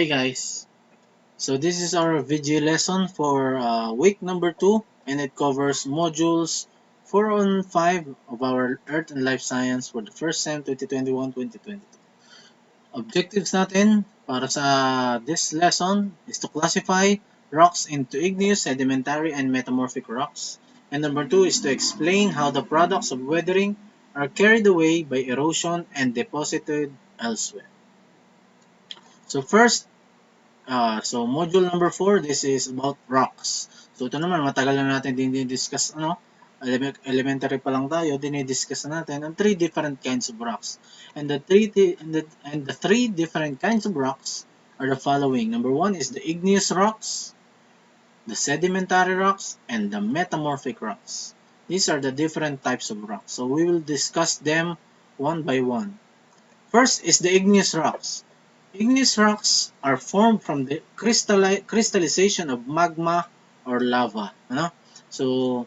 Hey guys, so this is our video lesson for week number 2 and it covers modules 4 and 5 of our Earth and Life Science for the first sem 2021-2022. Objectives natin para sa this lesson is to classify rocks into igneous, sedimentary, and metamorphic rocks. And number 2 is to explain how the products of weathering are carried away by erosion and deposited elsewhere. So first, so module number 4, this is about rocks. So ito naman, matagal na natin dinidiscuss, elementary pa lang tayo, dinidiscuss na natin ang 3 different kinds of rocks. And the three different kinds of rocks are the following. Number 1 is the igneous rocks, the sedimentary rocks, and the metamorphic rocks. These are the different types of rocks. So we will discuss them one by one. First is the igneous rocks. Igneous rocks are formed from the crystallization of magma or lava. So,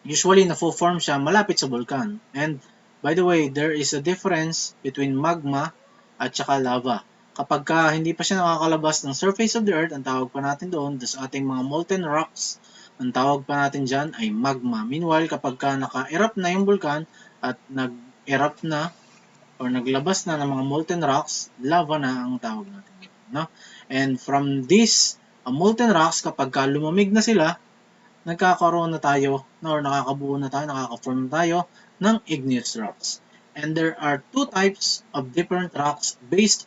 usually nafo-form siya malapit sa vulkan. And, by the way, there is a difference between magma at saka lava. Kapag hindi pa siya nakakalabas ng surface of the earth, ang tawag pa natin doon, sa ating mga molten rocks, ang tawag pa natin dyan ay magma. Meanwhile, kapag naka-erupt na yung vulkan at nag-erupt na or naglabas na ng mga molten rocks, lava na ang tawag natin. No? And from these molten rocks, kapag lumamig na sila, nagkakaroon na tayo, or nakakabuo na tayo, nakaka-form na tayo ng igneous rocks. And there are two types of different rocks based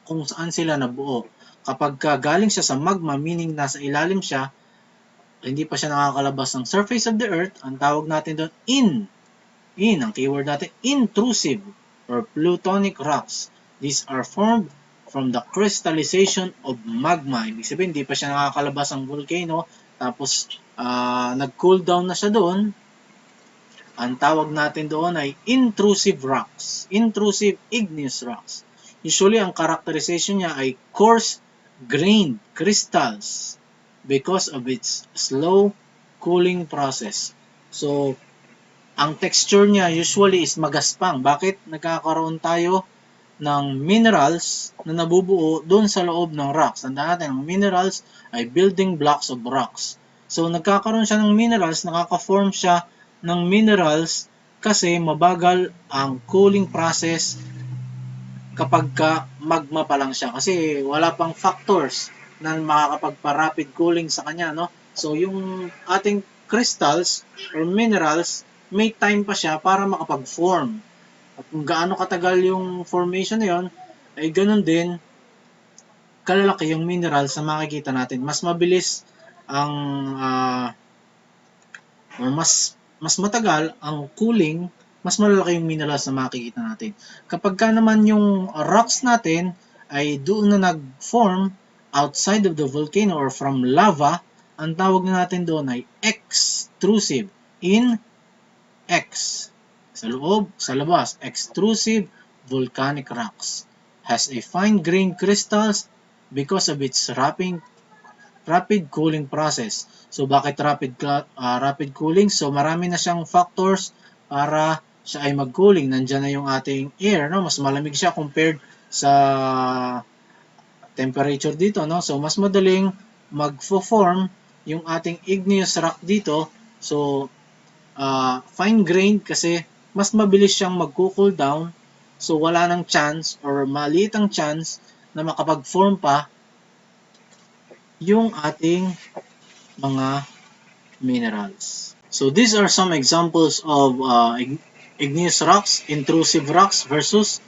kung saan sila nabuo. Kapag galing siya sa magma, meaning nasa ilalim siya, hindi pa siya nakakalabas ng surface of the earth, ang tawag natin doon ang keyword natin, intrusive or plutonic rocks. These are formed from the crystallization of magma. Ibig sabihin, hindi pa siya nakakalabas ng volcano, tapos nag-cool down na siya doon. Ang tawag natin doon ay intrusive rocks, intrusive igneous rocks. Usually, ang characterization niya ay coarse-grained crystals because of its slow cooling process. So, ang texture niya usually is magaspang. Bakit nagkakaroon tayo ng minerals na nabubuo doon sa loob ng rocks? Tandaan natin, ang minerals ay building blocks of rocks. So, nagkakaroon siya ng minerals, nakaka-form siya ng minerals kasi mabagal ang cooling process kapag magma pa lang siya. Kasi wala pang factors na makakapagpa-rapid cooling sa kanya. No? So, yung ating crystals or minerals, may time pa siya para makapag-form. At kung gaano katagal yung formation na yun, ay ganun din kalalaki yung minerals na makikita natin. Mas mabilis ang mas matagal ang cooling, mas malalaki yung minerals na makikita natin. Kapag naman yung rocks natin ay doon na nag-form outside of the volcano or from lava, ang tawag na natin doon ay extrusive. Sa loob, sa labas, extrusive volcanic rocks. Has a fine-grained crystals because of its rapid cooling process. So, bakit rapid cooling? So, marami na siyang factors para siya ay mag-cooling. Nandiyan na yung ating air, no? Mas malamig siya compared sa temperature dito, no? So, mas madaling mag-form yung ating igneous rock dito. So, fine-grained kasi mas mabilis siyang mag-cool down. So, wala nang chance or maliit ang chance na makapag-form pa yung ating mga minerals. So, these are some examples of igneous rocks, intrusive rocks versus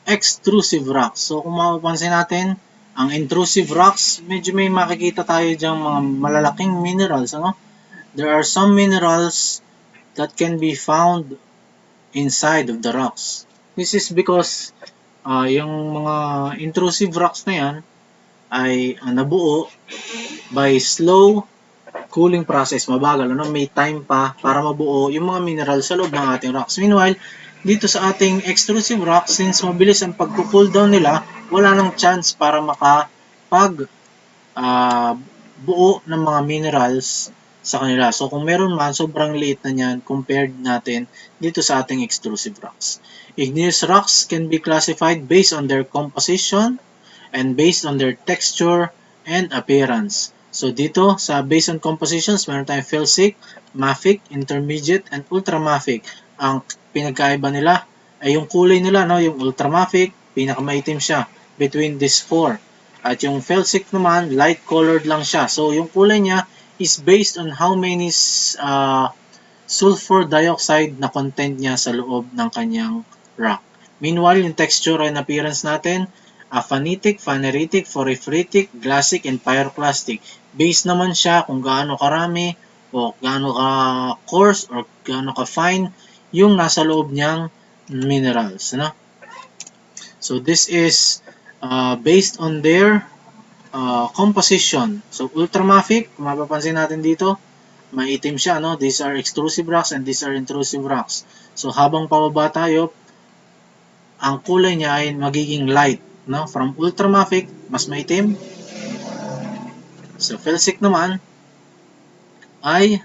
extrusive rocks. So, kung mapapansin natin, ang intrusive rocks, medyo may makikita tayo dyan mga malalaking minerals. There are some minerals that can be found inside of the rocks. This is because yung mga intrusive rocks na yan ay nabuo by slow cooling process. Mabagal, may time pa para mabuo yung mga minerals sa loob ng ating rocks. Meanwhile, dito sa ating extrusive rocks, since mabilis ang pag-cool down nila, wala nang chance para makapag buo ng mga minerals sa kanila. So, kung meron man, sobrang liit na niyan compared natin dito sa ating extrusive rocks. Igneous rocks can be classified based on their composition and based on their texture and appearance. So dito sa based on compositions, meron tayong felsic, mafic, intermediate, and ultramafic. Ang pinagkaiba nila ay yung kulay nila, no? Yung ultramafic, pinakamaitim siya between these four. At yung felsic naman, light colored lang siya. So yung kulay niya is based on how many sulfur dioxide na content niya sa loob ng kanyang rock. Meanwhile, yung texture and appearance natin, aphanitic, phaneritic, porphyritic, glassic, and pyroclastic. Based naman siya kung gaano karami o gaano ka coarse or gaano ka fine yung nasa loob niyang minerals. No? So this is based on their composition. So ultramafic, kung mapapansin natin dito, maitim siya, no? These are extrusive rocks and these are intrusive rocks. So habang pababa tayo, ang kulay niya ay magiging light, no? From ultramafic, mas maitim. So felsic naman ay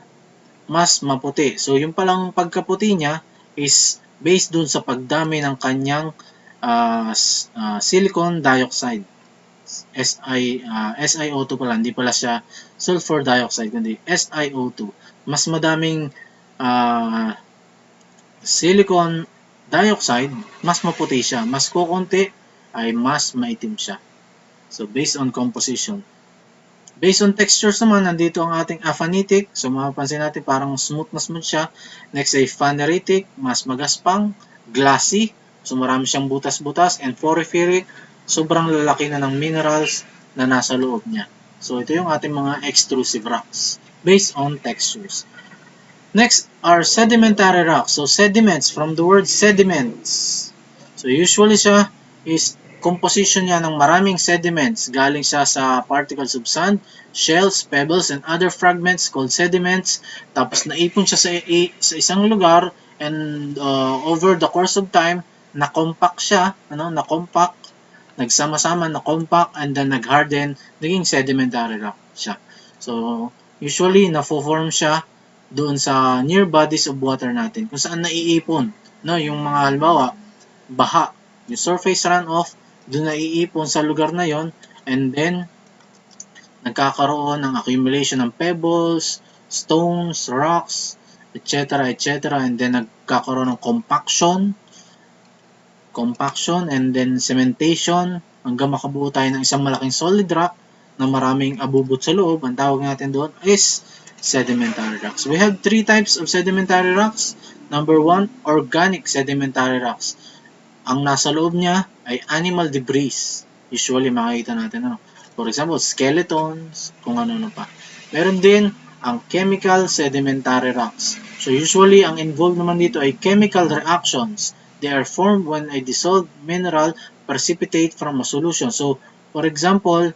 mas maputi. So yung palang pagkaputi niya is based dun sa pagdami ng kanyang silicon dioxide. SiO2 pala, hindi pala siya sulfur dioxide, kundi SiO2. Mas madaming silicon dioxide, mas maputi siya. Mas kukunti ay mas maitim siya. So, based on composition. Based on textures naman, nandito ang ating aphanitic. So, mapapansin natin parang smooth na smooth siya. Next ay phaneritic, mas magaspang, glassy. So, marami siyang butas-butas. And porphyric, sobrang lalaki na ng minerals na nasa loob niya. So, ito yung ating mga extrusive rocks based on textures. Next are sedimentary rocks. So, sediments, from the word sediments. So, usually siya is composition niya ng maraming sediments. Galing siya sa particles of sand, shells, pebbles, and other fragments called sediments. Tapos, naipon siya sa isang lugar and over the course of time, na-compact siya, na-compact, nagsama-sama na compact and then nag-harden, naging sedimentary rock siya. So, usually, na-form siya doon sa near bodies of water natin, kung saan naiipon, no? Yung mga halimbawa, baha, yung surface runoff, doon naiipon sa lugar na yon, and then, nagkakaroon ng accumulation ng pebbles, stones, rocks, etc., etc., and then nagkakaroon ng compaction, and then cementation, hanggang makabuo tayo ng isang malaking solid rock na maraming abubot sa loob. Ang tawag natin doon is sedimentary rocks. We have three types of sedimentary rocks. Number one, organic sedimentary rocks. Ang nasa loob niya ay animal debris. Usually makikita natin, for example, skeletons, kung ano pa. Meron din ang chemical sedimentary rocks. So usually, ang involved naman dito ay chemical reactions. They are formed when a dissolved mineral precipitate from a solution. So, for example,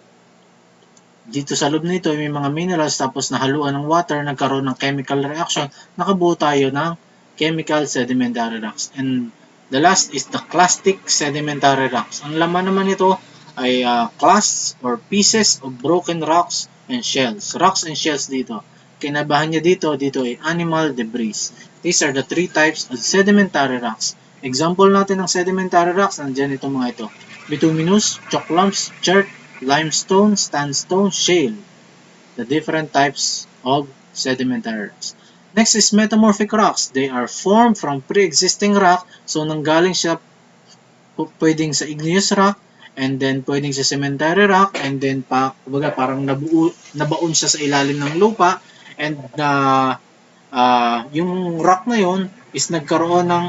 dito sa loob nito may mga minerals tapos nahaluan ng water, nagkaroon ng chemical reaction, nakabuo tayo ng chemical sedimentary rocks. And the last is the clastic sedimentary rocks. Ang laman naman nito ay clasts or pieces of broken rocks and shells. Rocks and shells dito. Kinabahan niya dito ay animal debris. These are the three types of sedimentary rocks. Example natin ng sedimentary rocks, nandiyan itong mga ito. Bituminous, chalk lumps, chert, limestone, sandstone, shale. The different types of sedimentary rocks. Next is metamorphic rocks. They are formed from pre-existing rock. So, nanggaling siya pwedeng sa igneous rock, and then pwedeng sa sedimentary rock, and then parang nabaon siya sa ilalim ng lupa, and yung rock na yon is nagkaroon ng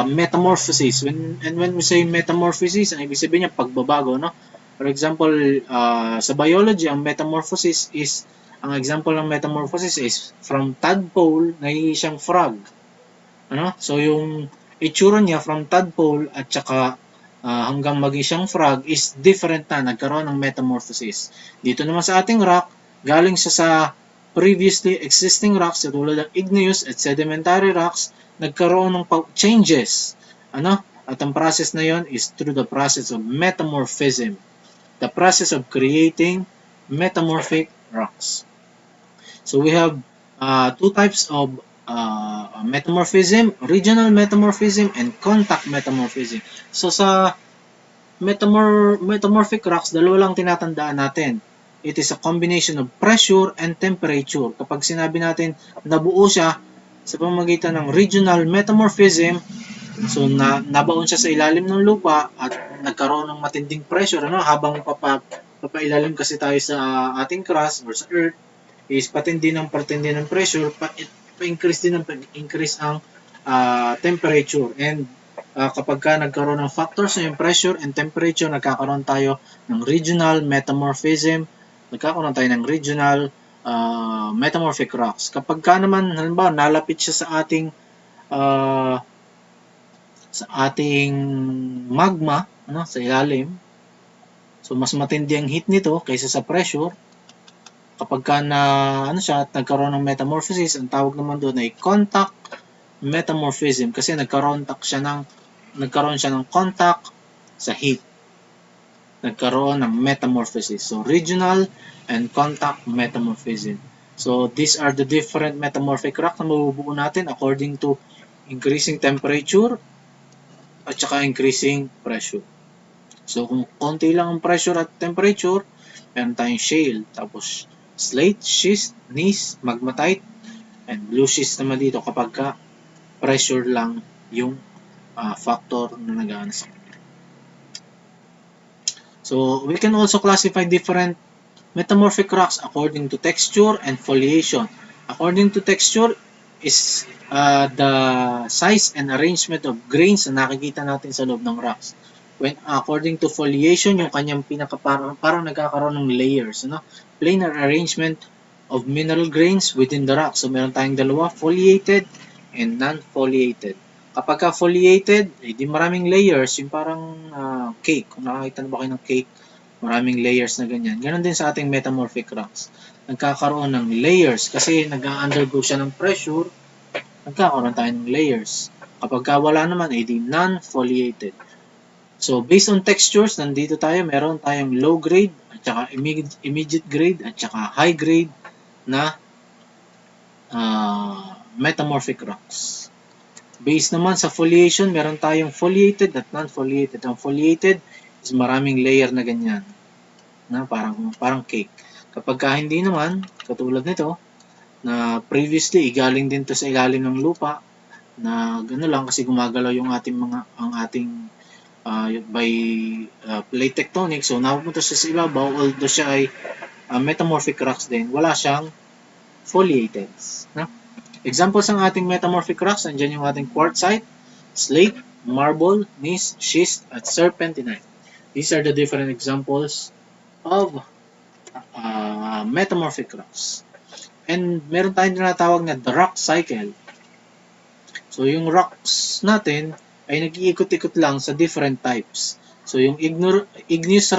metamorphosis. When we say metamorphosis, ang ibig sabihin niya pagbabago, no? For example, sa biology, ang metamorphosis is, ang example ng metamorphosis is from tadpole, nagiging siyang frog. So, yung itsura niya from tadpole at saka hanggang maging siyang frog is different na, nagkaroon ng metamorphosis. Dito naman sa ating rock, galing siya sa previously existing rocks, tulad ng igneous at sedimentary rocks, nagkaroon ng changes. At ang process na yon is through the process of metamorphism. The process of creating metamorphic rocks. So we have two types of metamorphism, regional metamorphism and contact metamorphism. So sa Metamorphic rocks, dalawa lang tinatandaan natin. It is a combination of pressure and temperature. Kapag sinabi natin nabuo siya sa pamamagitan ng regional metamorphism, so nabaon siya sa ilalim ng lupa at nagkaroon ng matinding pressure, habang papailalim kasi tayo sa ating crust or sa earth, is patindi ng pressure, pa-increase din ng pa-increase ang temperature. And kapag ka nagkaroon ng factors na yung pressure and temperature, nagkakaroon tayo ng regional metamorphism, nagkakaroon tayo ng regional metamorphic rocks. Kapag ka naman, halimbawa, nalapit siya sa ating magma, sa ilalim, so mas matindi ang heat nito kaysa sa pressure. Kapag ka siya at nagkaroon ng metamorphosis, ang tawag naman doon ay contact metamorphism, kasi nagkaroon siya ng contact sa heat. Nagkaroon ng metamorphosis. So, regional and contact metamorphism. So, these are the different metamorphic rock na mabubuo natin according to increasing temperature at saka increasing pressure. So, kung konti lang ang pressure at temperature, meron tayong shale, tapos slate, schist, gneiss, magmatite, and blue schist naman dito kapag ka pressure lang yung factor na nag-aano sa kanya. So, we can also classify different metamorphic rocks according to texture and foliation. According to texture is the size and arrangement of grains na nakikita natin sa loob ng rocks. When according to foliation, yung kanyang parang nagkakaroon ng layers, planar arrangement of mineral grains within the rock. So meron tayong dalawa, foliated and non-foliated. Kapag ka foliated, di maraming layers, yung parang cake. Kung nakakita na ba kayo ng cake, maraming layers na ganyan. Ganon din sa ating metamorphic rocks. Nagkakaroon ng layers kasi nag-undergo siya ng pressure, nagkakaroon tayo ng layers. Kapag ka wala naman, di non-foliated. So, based on textures, nandito tayo, meron tayong low grade, at saka immediate grade, at saka high grade na metamorphic rocks. Based naman sa foliation, meron tayong foliated at non-foliated. Ang foliated is maraming layer na ganyan, na parang cake. Kapag ka hindi naman, katulad nito, na previously igaling din to sa ilalim ng lupa, na gano'n lang kasi gumagalaw yung ating by plate tectonics, so napupunta siya sa ibabaw, although siya ay metamorphic rocks din, wala siyang foliated. Examples ng ating metamorphic rocks, nandiyan yung ating quartzite, slate, marble, gneiss, schist, at serpentinite. These are the different examples of metamorphic rocks. And meron tayong tinatawag na the rock cycle. So yung rocks natin ay nag-iikot-ikot lang sa different types. So yung igneous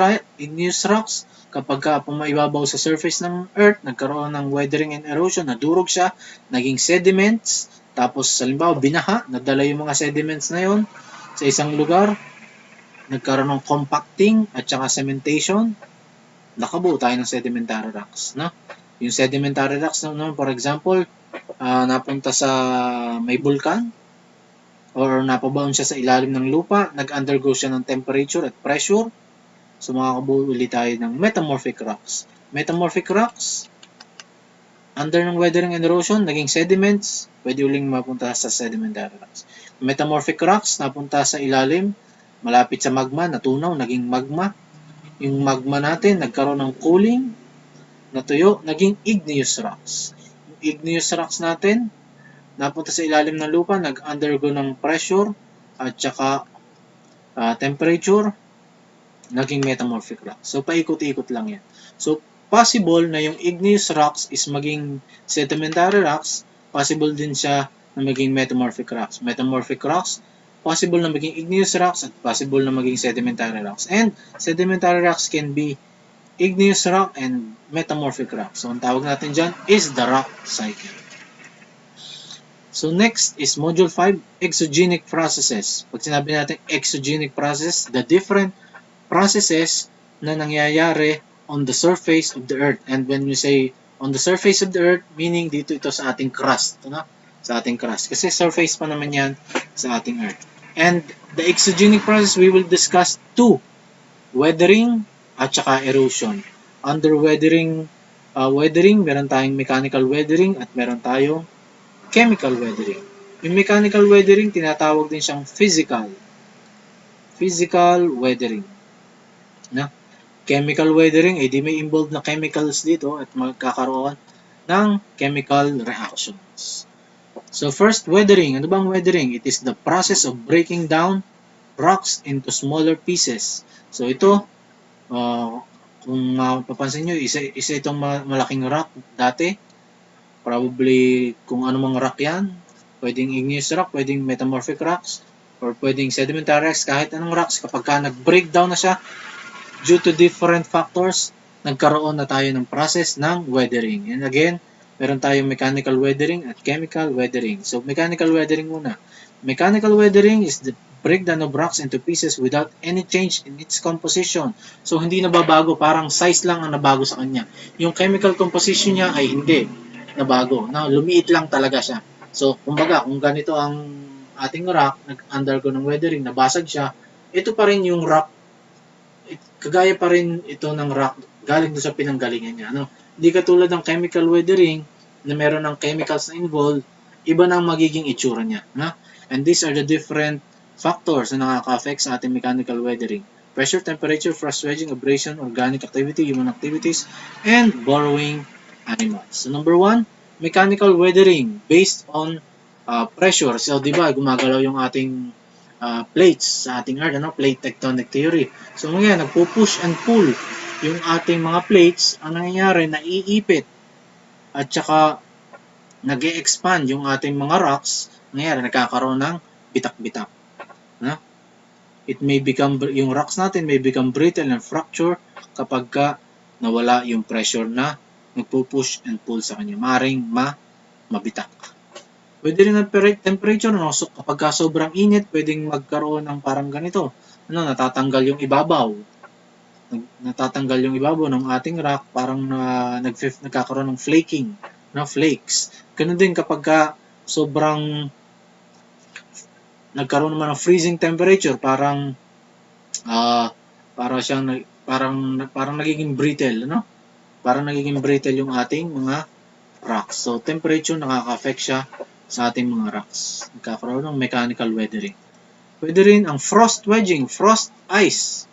rocks, kapag pumaibabaw sa surface ng earth, nagkaroon ng weathering and erosion, nadurog siya, naging sediments, tapos halimbawa binaha, nadala yung mga sediments na yon sa isang lugar, nagkaroon ng compacting at saka cementation, nakabuo tayo ng sedimentary rocks. Yung sedimentary rocks, for example, napunta sa may bulkan, or napabaon siya sa ilalim ng lupa, nag-undergo siya ng temperature at pressure, so makakabuo ulit tayo ng metamorphic rocks. Metamorphic rocks, under ng weathering and erosion, naging sediments, pwede uling mapunta sa sedimentary rocks. Metamorphic rocks, napunta sa ilalim, malapit sa magma, natunaw, naging magma. Yung magma natin, nagkaroon ng cooling, natuyo, naging igneous rocks. Yung igneous rocks natin, napunta sa ilalim ng lupa, nag-undergo ng pressure at saka temperature, naging metamorphic rocks. So, paikot-ikot lang yan. So, possible na yung igneous rocks is maging sedimentary rocks, possible din siya na maging metamorphic rocks. Metamorphic rocks, possible na maging igneous rocks at possible na maging sedimentary rocks. And sedimentary rocks can be igneous rock and metamorphic rock. So, ang tawag natin dyan is the rock cycle. So, next is Module 5, exogenic processes. Pag sinabi natin exogenic process, the different processes na nangyayari on the surface of the earth. And when we say on the surface of the earth, meaning dito ito sa ating crust. Sa ating crust. Kasi surface pa naman yan sa ating earth. And the exogenic process, we will discuss two weathering, at saka erosion. Under weathering, meron tayong mechanical weathering at meron tayong chemical weathering. Yung mechanical weathering, tinatawag din siyang physical weathering. Na? Chemical weathering, di may involved na chemicals dito at magkakaroon ng chemical reactions. So first, weathering. Ano bang weathering? It is the process of breaking down rocks into smaller pieces. So ito, kung mapapansin nyo, isa itong malaking rock dati. Probably kung anumang rock yan. Pwedeng igneous rock, pwedeng metamorphic rocks, or pwedeng sedimentary rocks, kahit anong rocks. Kapag nag-breakdown na siya, due to different factors, nagkaroon na tayo ng process ng weathering. And again, meron tayong mechanical weathering at chemical weathering. So, mechanical weathering muna. Mechanical weathering is the breakdown of rocks into pieces without any change in its composition. So, hindi nababago. Parang size lang ang nabago sa kanya. Yung chemical composition niya ay hindi nabago. Lumiit lang talaga siya. So, kumbaga, kung ganito ang ating rock, nag-undergo ng weathering, nabasag siya, ito pa rin yung rock, kagaya pa rin ito ng rock galing doon sa pinanggalingan niya. Hindi katulad ng chemical weathering na meron ng chemicals na involved, iba na ang magiging itsura niya. And these are the different factors na nakaka-affect sa ating mechanical weathering. Pressure, temperature, frost wedging, abrasion, organic activity, human activities, and burrowing animals. So number 1, mechanical weathering based on pressure. So di ba gumagalaw yung ating plates sa ating earth, plate tectonic theory. So ngayon, nagpo-push and pull yung ating mga plates, ang nangyayari, naiipit at saka nag-e-expand yung ating mga rocks, nangyayari, nagkakaroon ng bitak-bitak. It may become, yung rocks natin may become brittle and fracture kapag nawala yung pressure na nagpo-push and pull sa kanya. Maring mabitak. Pwede rin ang temperature, so kapag sobrang init, pwedeng magkaroon ng parang ganito. Natatanggal yung ibabaw. Natatanggal yung ibabaw ng ating rock, parang nagkakaroon ng flaking, flakes. Ganun din kapag sobrang nagkaroon naman ng freezing temperature, parang nagiging brittle, Parang nagiging brittle yung ating mga rocks. So temperature nakaka-affect siya sa ating mga rocks. Nagkakaroon ng mechanical weathering. Pwede rin ang frost wedging, frost ice,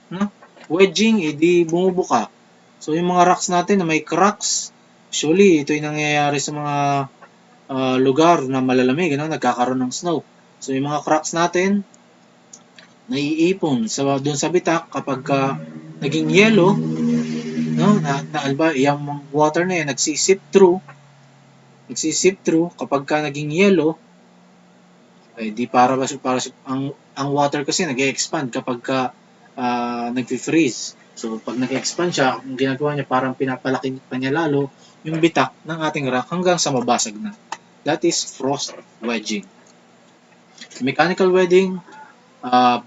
Wedging, di bumubuka. So yung mga rocks natin na may cracks, usually ito yung nangyayari sa mga lugar na malalamig, nagkakaroon ng snow. So yung mga cracks natin, naiipon doon sa bitak kapag naging yellow, yung water na yan nagsisip through kapag naging yellow, di para ang water kasi nag-e-expand kapag nag-freeze. So pag nag-expand siya, ang ginagawa niya parang pinapalaki pa niya lalo yung bitak ng ating rock hanggang sa mabasag na. That is frost wedging. Mechanical weathering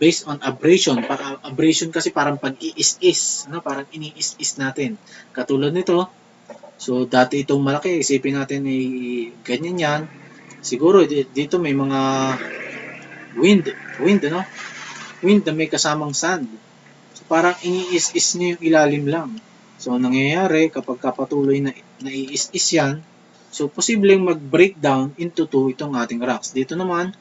based on abrasion. Abrasion kasi parang pag-iis-is, parang iniis-is natin. Katulad nito, so dati itong malaki, isipin natin ganyan yan. Siguro dito may mga wind na may kasamang sand. So parang iniis-is niya yung ilalim lang. So nangyayari kapag patuloy na naiis-is yan, so posibleng mag-breakdown into 2 itong ating rocks. Dito naman,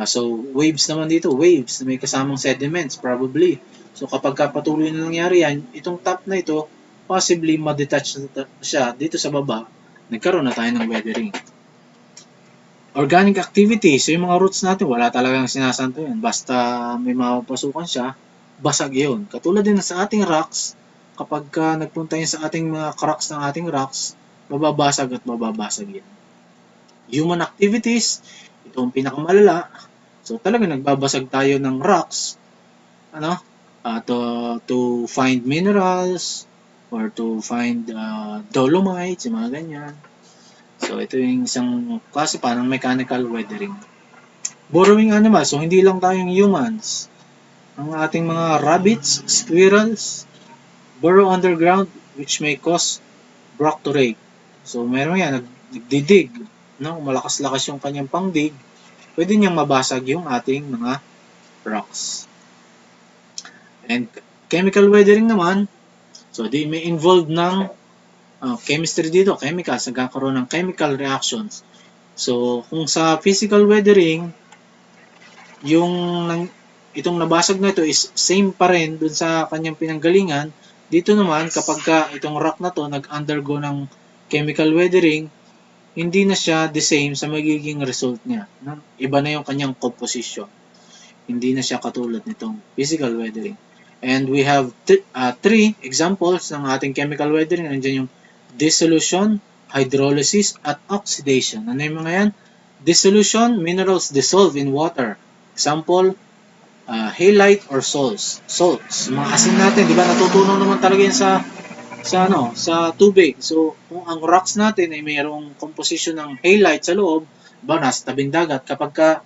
so waves naman dito, waves na may kasamang sediments probably. So kapag patuloy na nangyari yan, itong top na ito, possibly ma-detach na siya dito sa baba, nagkaroon na tayo ng weathering. Organic activity, so yung mga roots natin, wala talagang sinasanto yan. Basta may mapapasukan siya, basag yun. Katulad din sa ating rocks, kapag nagpunta yun sa ating mga cracks ng ating rocks, mababasag at mababasag yan. Human activities, ito ang pinakamalala. So talagang nagbabasag tayo ng rocks, to find minerals, or to find dolomites, yung mga ganyan. So ito yung isang klase pa ng mechanical weathering. Burrowing animals, so hindi lang tayong humans. Ang ating mga rabbits, squirrels, burrow underground which may cause rock to rake. So meron yan, nagdidig, malakas-lakas yung kanyang pangdig, pwede niyang mabasag yung ating mga rocks. And chemical weathering naman, so di may involved ng chemistry dito, chemicals, nagkakaroon ng chemical reactions. So, kung sa physical weathering, yung itong nabasag na ito is same pa rin dun sa kanyang pinanggalingan. Dito naman, kapag itong rock na to nag-undergo ng chemical weathering, hindi na siya the same sa magiging result niya. Iba na yung kanyang composition. Hindi na siya katulad nitong physical weathering. And we have three examples ng ating chemical weathering. Nandiyan yung dissolution, hydrolysis, at oxidation. Ano yung mga yan? Dissolution, minerals dissolve in water. Example, halite or salts. Salts, mga asin natin, di ba? Natutunaw naman talaga yan sa tubig. So, kung ang rocks natin ay mayroong composition ng halite sa loob, ba nasa tabing dagat, kapag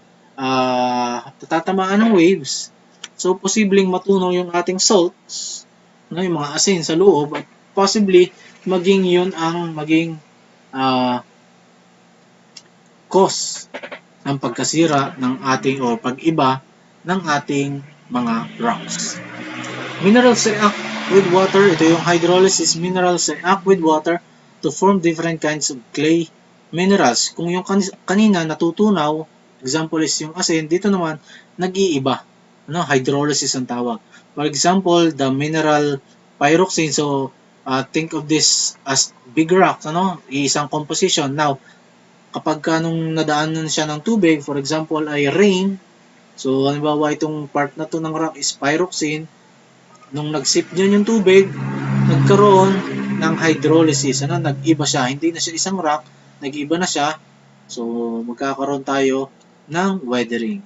tatamaan ng waves, so posibleng matunaw yung ating salts, no, yung mga asin sa loob, at possibly maging yun ang maging cause ng pagkasira ng ating o pag-iba ng ating mga rocks. Minerals react with water. Ito yung hydrolysis. Minerals react with water to form different kinds of clay minerals. Kung yung kanina natutunaw, example is yung asin, dito naman nag-iiba. Hydrolysis ang tawag. For example, the mineral pyroxene. So, think of this as big rocks. Iisang composition. Now, kapag nung nadaanan siya ng tubig, for example ay rain, so halimbawa itong part na to ng rock is pyroxene, nung nag-sip yun yung tubig, nagkaroon ng hydrolysis, nag-iba siya, hindi na siya isang rock, nag-iba na siya, so magkakaroon tayo ng weathering.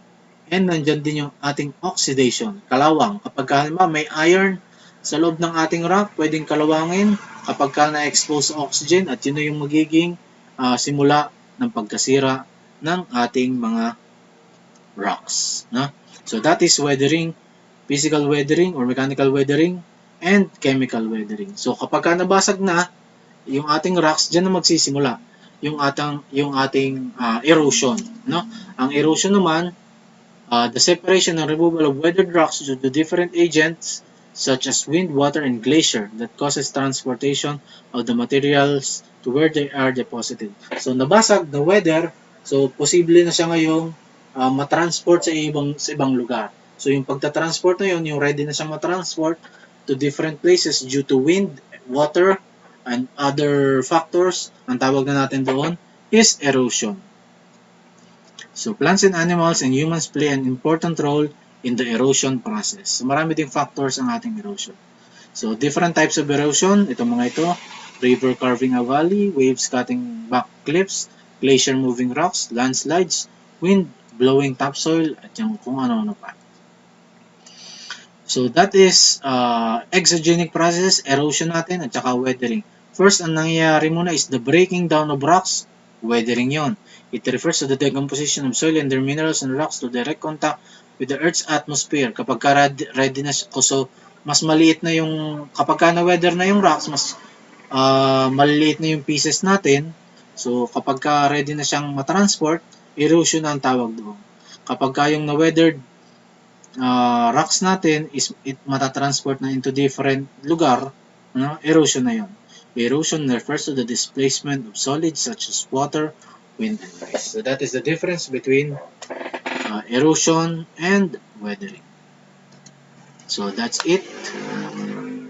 And nandyan din yung ating oxidation, kalawang. Kapag halimbawa may iron sa loob ng ating rock, pwedeng kalawangin kapag na-expose sa oxygen, at yun na yung magiging simula ng pagkasira ng ating mga rocks. So that is weathering, physical weathering or mechanical weathering, and chemical weathering. So kapag nabasag na yung ating rocks, dyan na magsisimula yung ating erosion. Ang erosion naman, the separation and removal of weathered rocks due to different agents such as wind, water, and glacier that causes transportation of the materials to where they are deposited. So, nabasag na weather, so posible na siya ngayong matransport sa ibang lugar. So, yung pagta-transport na yun, yung ready na siyang matransport to different places due to wind, water, and other factors, ang tawag na natin doon is erosion. So, plants and animals and humans play an important role in the erosion process. So, marami ding factors ang ating erosion. So, different types of erosion, itong mga ito, river carving a valley, waves cutting back cliffs, glacier moving rocks, landslides, wind blowing topsoil, at yung kung ano-ano pa. So, that is exogenic process, erosion natin, at saka weathering. First, ang nangyayari muna is the breaking down of rocks, weathering yon. It refers to the decomposition of soil and their minerals and rocks to direct contact with the Earth's atmosphere. Kapag ready na siya, so mas maliit na yung, kapag na-weather na yung rocks, mas maliliit na yung pieces natin. So kapag ready na siyang matransport, erosion na ang tawag doon. Kapag yung na-weathered rocks natin is matatransport na into different lugar, erosion na yon. Erosion refers to the displacement of solids such as water, wind, and ice. So that is the difference between erosion and weathering. So that's it.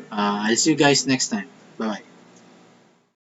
I'll see you guys next time. Bye-bye.